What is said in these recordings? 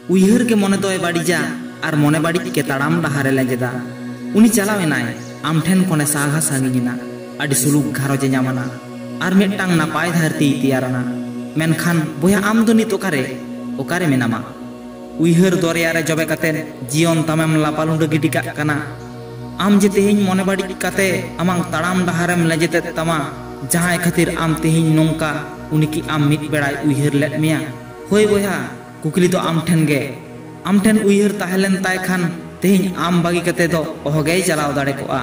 उइहर के मने दोय बाड़ीजा और मने बाड़ी के ताड़ाम डाहारे लेजेदा। उनी चलावेनाय आम ठेन खने सागा सागिना आदि सुलुक घारोजे ᱧᱟᱢᱟना और मिट्टांग नापाय धरती तैयाराना। मेनखान बोया आम दो नित ओकारे मेनामा उइहर दरिया रे जबे काते जीवन तमेम लापालुंड गिडी काग काना। आम जे तेहिन मने बाड़ी काते आमांग ताड़ाम डाहारेम लेजेते तमा जहां खातिर आम तेहिन नोंका उनी की आम मिट बेड़ाय उइहर लेद मेया। होय बोया कुकली तो आम ठेन उइहर ताहेलेन ताय खान तेहिन आम बागी काते दो ओहगेय चलाव दाड़े कोआ।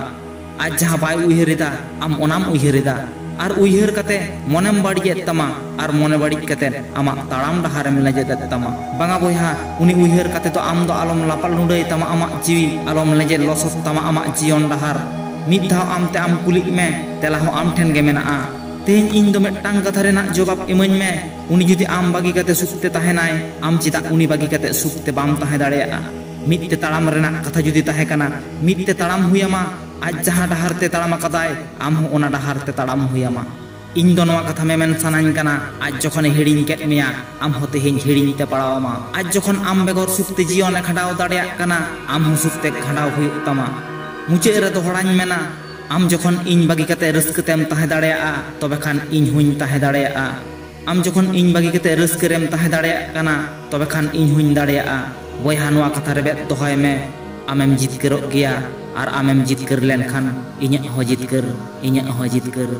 आज जहां बाय उइहरेदा आम ओनाम उइहरेदा और उइहर काते मनेम बाड़िये तमा और मने बाड़ी काते आमा ताड़ाम डाहारेम लेजेते तमा। बांगा बोया उनी उइहर काते तो आम दो आलम लापाल लुंडई तमा आमा जीवी आलम लेजे लसस तमा आमा जीवन डाहार। मिद धाव आमते आम कुलिक में तेला हो आम ठेन गे मेनाआ। तेहिन इन दो मिट्टांग कथा रेनाक जवाब इमाñ में उनी जुदी आम बागी काते सुखते ताहेनाय आम चिदा उनी बागी काते सुखते बाम ताहे दाड़ेयाआ। मिदते ताड़ाम रेनाक कथा जुदी ताहे काना मिदते ताड़ाम हुयामा। आज जहां डाहारते ताड़ाम आकादाय आम हो ओना डाहारते ताड़ाम हुयामा। इन दो नवा कथा मेमेन सानाñ काना आज जखन हिड़िñ केद मेया आम हो तेहिन हिड़िñते पड़ावामा। आज जखन आम बेगर सुखते जीवन खांडाव दाड़ेयाक काना आम हो सुखते खांडाव हुयुग तामा। मुचाद रे दो हड़ाñ मेना आम जखन इन बागी काते रस्कतेम ताहे दाड़ेयाआ तबे खान इन हुñ ताहे दाड़ेयाआ। आम जखन इन बागी काते रस्करेम ताहे दाड़ेयाक काना तबे खान इन हुñ दाड़ेयाआ। बोया नवा कथा रे बेद दोहय में आमेम जितकरोग गया और आमेम जितकर लेनखान इᱧᱟᱜ हो जितकर।